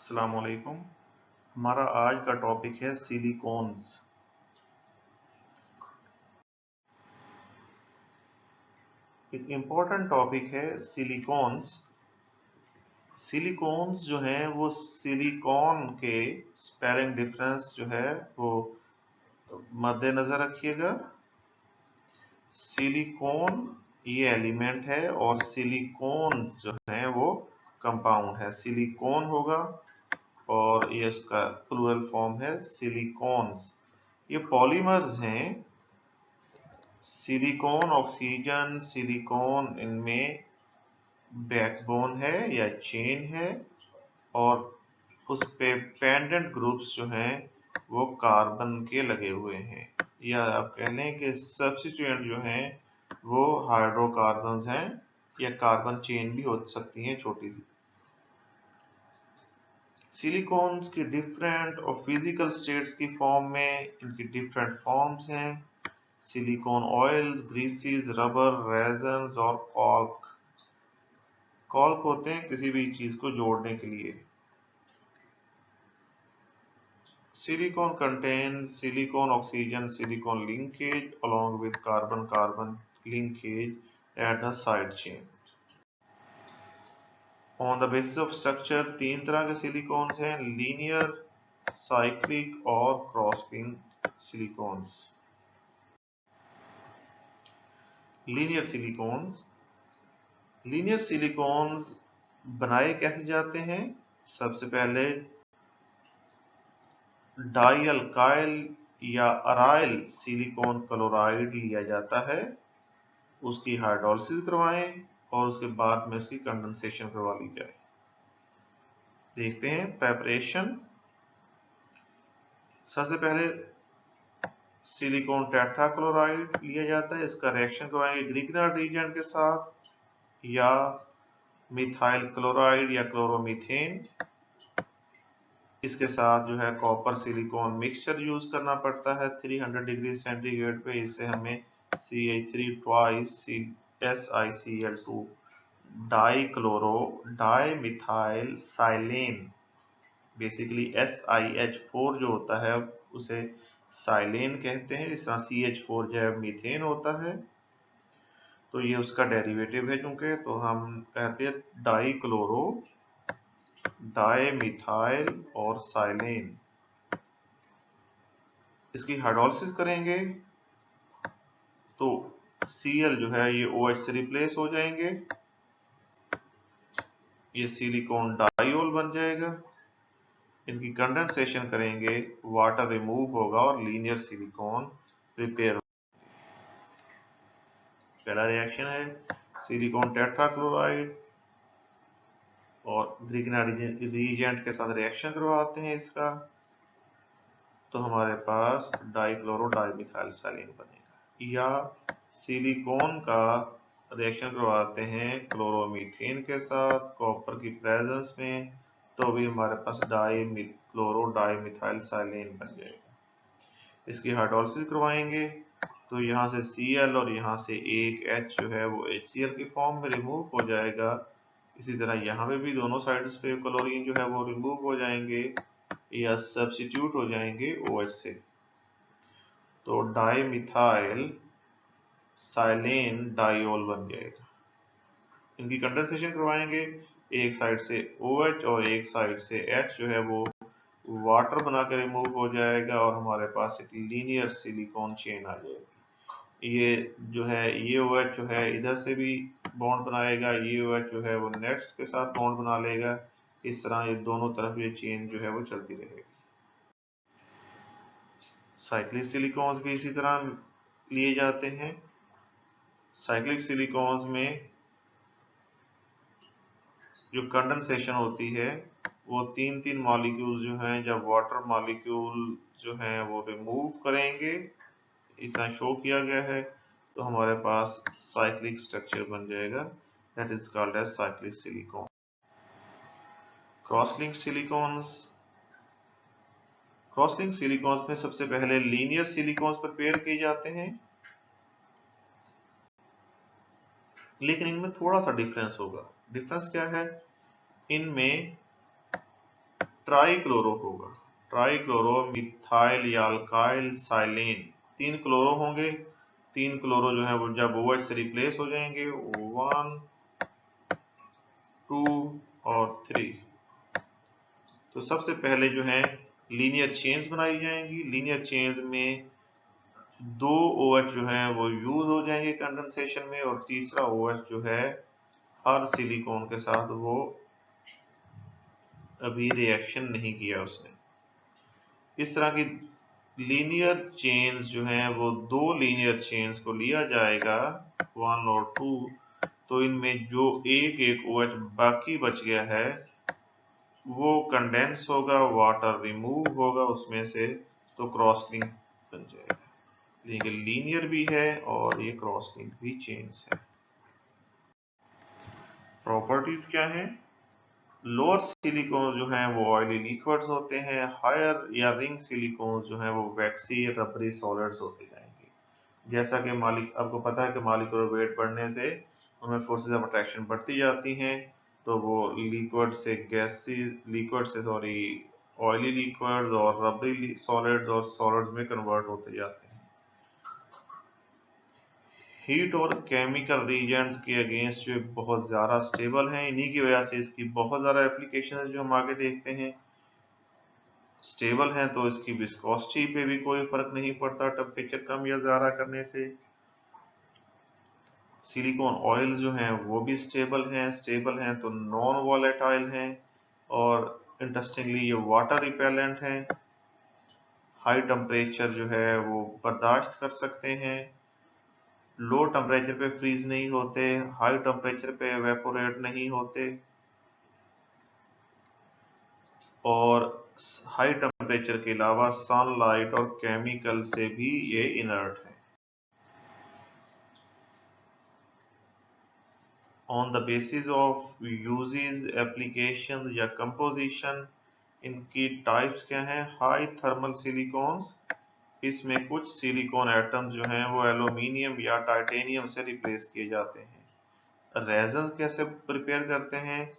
अस्सलाम वालेकुम। हमारा आज का टॉपिक है सिलिकॉन्स। एक इम्पोर्टेंट टॉपिक है सिलिकॉन्स। सिलिकॉन्स जो हैं वो सिलिकॉन के स्पेलिंग डिफरेंस जो है वो मद्देनजर रखिएगा। सिलिकॉन ये एलिमेंट है और सिलिकॉन्स जो हैं वो कंपाउंड है। सिलिकॉन होगा और ये इसका प्लूरल फॉर्म है सिलिकॉन्स। ये पॉलीमर्स हैं। सिलिकॉन ऑक्सीजन सिलिकॉन इनमें बैकबोन है या चेन है और उस पे पेंडेंट ग्रुप्स जो हैं वो कार्बन के लगे हुए हैं, या आप कह लें कि सब्स्टिट्यूएंट जो हैं वो हाइड्रोकार्बन्स हैं या कार्बन चेन भी हो सकती हैं छोटी सी। सिलिकॉन्स की डिफरेंट और फिजिकल स्टेट्स की फॉर्म में इनकी डिफरेंट फॉर्म्स हैं। सिलिकॉन ऑयल्स, ग्रीसीज, रबर, रेजन्स और कॉल्क। कॉल्क होते हैं किसी भी चीज को जोड़ने के लिए। Silicon contains silicon oxygen silicon linkage along with carbon carbon linkage at the side chain. On the basis of structure तीन तरह के सिलिकॉन्स हैं, लीनियर, साइक्लिक और cross link silicones. Linear silicones linear silicones बनाए कैसे जाते हैं? सबसे पहले डाई अल्काइल या अराइल सिलिकॉन क्लोराइड लिया जाता है, उसकी हाइड्रोलिसिस करवाएं और उसके बाद में उसकी कंडेंसेशन करवा ली जाए। देखते हैं प्रेपरेशन। सबसे पहले सिलिकॉन टेट्राक्लोराइड लिया जाता है, इसका रिएक्शन करवाएंगे ग्रिग्नार्ड रीजेंट के साथ या मिथाइल क्लोराइड या क्लोरोमीथेन। इसके साथ जो है कॉपर सिलिकॉन मिक्सचर यूज करना पड़ता है 300 डिग्री सेंटीग्रेड पे। इससे हमें CH3 twice SiCl2 di methyl silane, basically SiH4 जो होता है उसे साइलेन कहते हैं। इस तरह CH4 जो है मीथेन होता है, तो ये उसका डेरिवेटिव है चूंकि, तो हम कहते हैं डाई क्लोरो, डाई मिथाइल और साइलेन। इसकी हाइड्रोलिसिस करेंगे तो Cl जो है ये OH से रिप्लेस हो जाएंगे, ये सिलिकॉन डाइऑल बन जाएगा। इनकी कंडेंसेशन करेंगे, वाटर रिमूव होगा और लीनियर सिलिकॉन प्रिपेयर। पहला रिएक्शन है सिलिकॉन टेट्राक्लोराइड और ग्रिग्नार्ड रीजेंट के साथ रिएक्शन करवाते हैं इसका, तो हमारे पास डाइक्लोरो डाइमिथाइल साइलेन बनेगा। या सिलिकॉन का रिएक्शन करवाते हैं क्लोरोमीथेन के साथ कॉपर की प्रेजेंस में, तो भी हमारे पास क्लोरो डाइमिथाइल साइलेन बन जाएगा। इसकी हाइड्रोलिसिस करवाएंगे तो यहाँ से Cl और यहाँ से एक H जो है वो HCl की फॉर्म में रिमूव हो जाएगा। इसी तरह यहाँ पे भी दोनों साइड्स पे क्लोरीन जो है वो रिमूव हो जाएंगे या सब्स्टिट्यूट हो जाएंगे OH से, तो डाइमिथाइल साइलेन डाइऑल बन जाएगा। इनकी कंडेंसेशन करवाएंगे, एक साइड से OH और एक साइड से H जो है वो वाटर बना के रिमूव हो जाएगा और हमारे पास एक लीनियर सिलिकॉन चेन आ जाएगी। ये जो है ये OH जो है इधर से भी बॉन्ड बनाएगा, ये OH जो है वो नेक्स्ट के साथ बॉन्ड बना लेगा। इस तरह ये दोनों तरफ ये चेन जो है वो चलती रहेगी। साइक्लिक सिलिकॉन्स भी इसी तरह लिए जाते हैं। साइक्लिक सिलिकॉन्स में जो कंडेंसेशन होती है वो तीन तीन मॉलिक्यूल जो हैं, जब वाटर मॉलिक्यूल जो हैं वो रिमूव करेंगे, इस तरह शो किया गया है, तो हमारे पास साइक्लिक स्ट्रक्चर बन जाएगा, that is called as cyclic silicon. Crosslink silicones crosslink silicones में सबसे पहले लीनियर सिलिकॉन्स पर पेयर किए जाते हैं, लेकिन इनमें थोड़ा सा डिफरेंस होगा। डिफरेंस क्या है? इनमें ट्राईक्लोरो होगा, ट्राईक्लोरो मिथाइल या अल्काइल साइलेन, 3 क्लोरो होंगे। 3 क्लोरो जो है वो जब OH से रिप्लेस हो जाएंगे 1 2 और 3, तो सबसे पहले जो है लीनियर चेन्स बनाई जाएंगी। लीनियर चेन्स में 2 OH जो है वो यूज हो जाएंगे कंडेंसेशन में, और तीसरा OH जो है हर सिलिकॉन के साथ वो अभी रिएक्शन नहीं किया उसने। इस तरह की लीनियर चेन्स जो हैं वो 2 लीनियर चेन्स को लिया जाएगा 1 और 2, तो इनमें जो एक OH बाकी बच गया है वो कंडेंस होगा, वाटर रिमूव होगा उसमें से, तो क्रॉस लिंक बन जाएगा। ये लीनियर भी है और ये क्रॉस लिंक भी चेन्स है। प्रॉपर्टीज क्या है? लोअर सिलिकॉन्स जो हैं वो ऑयली लिक्विड्स होते हैं, हायर या रिंग सिलिकॉन्स जो हैं वो वैक्सी रबरी सॉलिड्स होते जाएंगे। जैसा कि आपको पता है कि मॉलिक्यूलर वेट बढ़ने से उनमें फोर्सेस ऑफ अट्रैक्शन बढ़ती जाती हैं, तो वो लिक्विड से ऑयली लिक्विड्स और रबरी सॉलिड्स और सॉलिड्स में कन्वर्ट होते जाते हैं। हीट और केमिकल रिएजेंट के अगेंस्ट जो बहुत ज़्यादा स्टेबल हैं, इन्हीं की वजह से इसकी बहुत ज़्यादा एप्लीकेशन है जो हम आगे देखते हैं। स्टेबल हैं तो इसकी विस्कोसिटी पे भी कोई फर्क नहीं पड़ता टेम्परेचर कम या ज़्यादा करने से। सिलिकॉन ऑयल जो हैं वो भी स्टेबल हैं तो नॉन वॉलेटाइल हैं, और इंटरेस्टिंगली ये वाटर रिपेलेंट हैं। हाई टेम्परेचर जो है वो बर्दाश्त कर सकते हैं, लो टेम्परेचर पे फ्रीज नहीं होते, हाई टेम्परेचर पे एवेपोरेट नहीं होते, और हाई टेम्परेचर के अलावा सनलाइट और केमिकल से भी ये इनर्ट है। On the basis of uses, application या कंपोजिशन, इनकी टाइप्स क्या हैं? हाई थर्मल सिलिकॉन्स, इसमें कुछ सिलिकॉन एटम्स जो हैं वो एल्यूमिनियम या टाइटेनियम से रिप्लेस किए जाते हैं। रेजन्स कैसे प्रिपेयर करते हैं?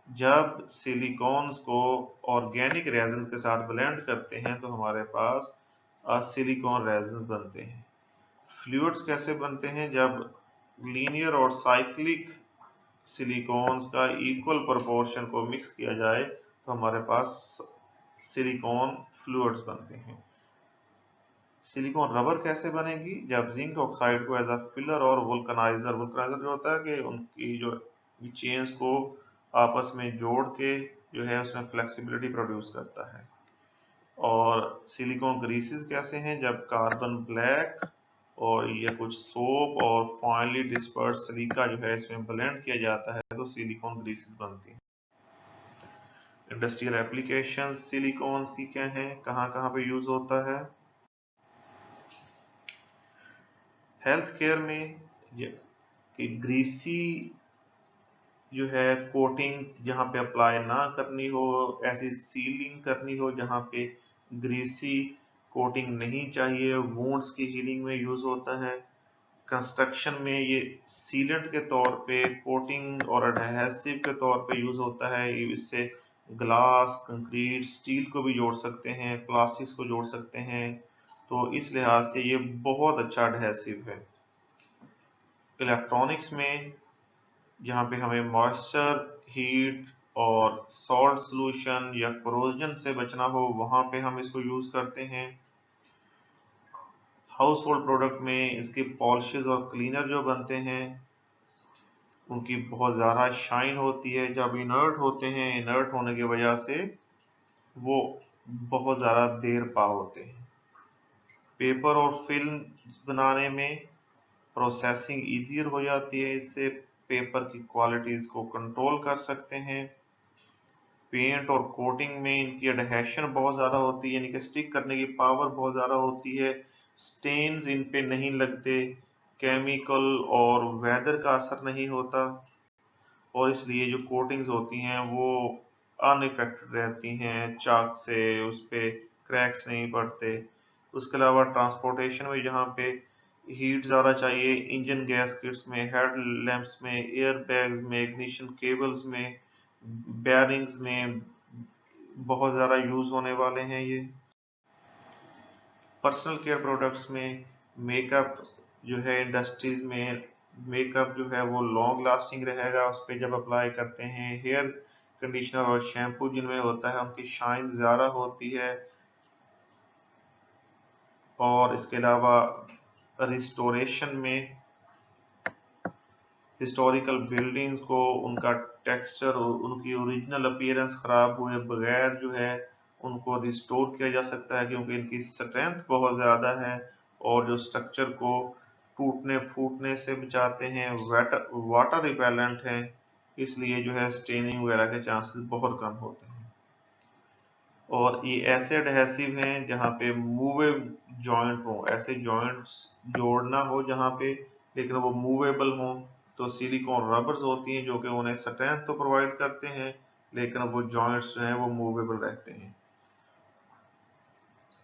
जब सिलिकॉन्स को ऑर्गेनिक रेजन्स के साथ ब्लेंड करते हैं तो हमारे पास सिलिकॉन रेजन्स बनते हैं। फ्लूइड्स कैसे बनते हैं? जब लीनियर और साइक्लिक सिलिकॉन्स का इक्वल प्रोपोर्शन को मिक्स किया जाए तो हमारे पास सिलिकॉन फ्लूइड्स बनते हैं। सिलिकॉन रबर कैसे बनेगी? जब जिंक ऑक्साइड को एज अ फिलर और वुल्कनाइजर जो होता है कि उनकी जो चेन्स को आपस में जोड़ के जो है उसमें फ्लेक्सिबिलिटी प्रोड्यूस करता है। और सिलिकॉन ग्रीसेस कैसे हैं? जब कार्बन ब्लैक और या कुछ सोप और फाइनली डिस्पर्स सिलिका जो है इसमें ब्लेंड किया जाता है तो सिलिकॉन ग्रीसेस बनती हैं। इंडस्ट्रियल एप्लीकेशन सिलिकॉन्स की क्या है, कहाँ कहाँ पे यूज होता है? हेल्थ केयर में कि ग्रीसी जो है कोटिंग जहाँ पे अप्लाई ना करनी हो, ऐसी सीलिंग करनी हो जहाँ पे ग्रीसी कोटिंग नहीं चाहिए, वुंड्स की हीलिंग में यूज होता है। कंस्ट्रक्शन में ये सीलेंट के तौर पे, कोटिंग और एडहेसिव के तौर पे यूज होता है। इससे ग्लास, कंक्रीट, स्टील को भी जोड़ सकते हैं, प्लास्टिक्स को जोड़ सकते हैं, तो इस लिहाज से ये बहुत अच्छा एडहेसिव है। इलेक्ट्रॉनिक्स में जहाँ पे हमें मॉइस्चर, हीट और सॉल्ट सॉल्यूशन या कोरोजन से बचना हो वहाँ पे हम इसको यूज करते हैं। हाउस होल्ड प्रोडक्ट में इसके पॉलिशेज और क्लीनर जो बनते हैं उनकी बहुत ज़्यादा शाइन होती है, जब इनर्ट होते हैं इनर्ट होने की वजह से वो बहुत ज़्यादा देर पा होते हैं। पेपर और फिल्म बनाने में प्रोसेसिंग ईजियर हो जाती है, इससे पेपर की क्वालिटीज़ को कंट्रोल कर सकते हैं। पेंट और कोटिंग में इनकी एडहेशन बहुत ज़्यादा होती है, यानी कि स्टिक करने की पावर बहुत ज़्यादा होती है, स्टेन्स इन पे नहीं लगते, केमिकल और वेदर का असर नहीं होता, और इसलिए जो कोटिंग्स होती हैं वो अनइफेक्टेड रहती हैं, चाक से उस पे क्रैक्स नहीं पड़ते। उसके अलावा ट्रांसपोर्टेशन में जहाँ पे हीट ज़्यादा चाहिए, इंजन गैसकेट्स में, हेड लैंप्स में, एयर बैग्स में, इग्निशन केबल्स में, बेयरिंग्स में, बहुत ज़्यादा यूज़ होने वाले हैं ये। पर्सनल केयर प्रोडक्ट्स में मेकअप जो है, इंडस्ट्रीज में मेकअप जो है वो लॉन्ग लास्टिंग रहेगा उस पर जब अप्लाई करते हैं। हेयर कंडीशनर और शैम्पू जिनमें होता है उनकी शाइन ज़्यादा होती है। और इसके अलावा रिस्टोरेशन में हिस्टोरिकल बिल्डिंग्स को उनका टेक्सचर और उनकी ओरिजिनल अपीयरेंस ख़राब हुए बगैर जो है उनको रिस्टोर किया जा सकता है, क्योंकि इनकी स्ट्रेंथ बहुत ज़्यादा है और जो स्ट्रक्चर को टूटने फूटने से बचाते हैं। वाटर रिपेलेंट हैं, इसलिए जो है स्टेनिंग वगैरह के चांसेस बहुत कम होते हैं। और ये ऐसे एडहेसिव हैं जहाँ पे मूवेबल जॉइंट हो, ऐसे जॉइंट्स जोड़ना हो जहाँ पे लेकिन वो मूवेबल हो। तो सिलिकॉन रबर्स होती हैं जो कि उन्हें स्ट्रेंथ तो प्रोवाइड करते हैं लेकिन वो जॉइंट्स जो हैं वो मूवेबल रहते हैं।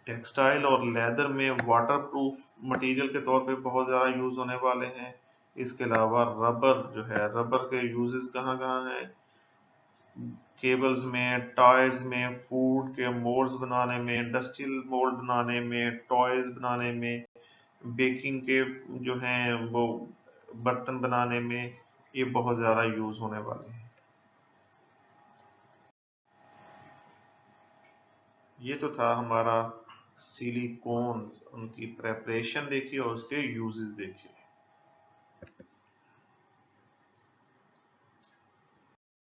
टेक्सटाइल और लेदर में वाटरप्रूफ मटेरियल के तौर पे बहुत ज़्यादा यूज़ होने वाले हैं। इसके अलावा रबर जो है, रबर के यूजेस कहाँ कहाँ हैं? केबल्स में, टायर्स में, फूड के मोल्ड्स बनाने में, इंडस्ट्रियल मोल्ड बनाने में, टॉयज बनाने में, बेकिंग के जो हैं वो बर्तन बनाने में ये बहुत ज़्यादा यूज़ होने वाले हैं। ये तो था हमारा सिलिकॉन्स, उनकी प्रेपरेशन देखी और उसके यूजेस देखे।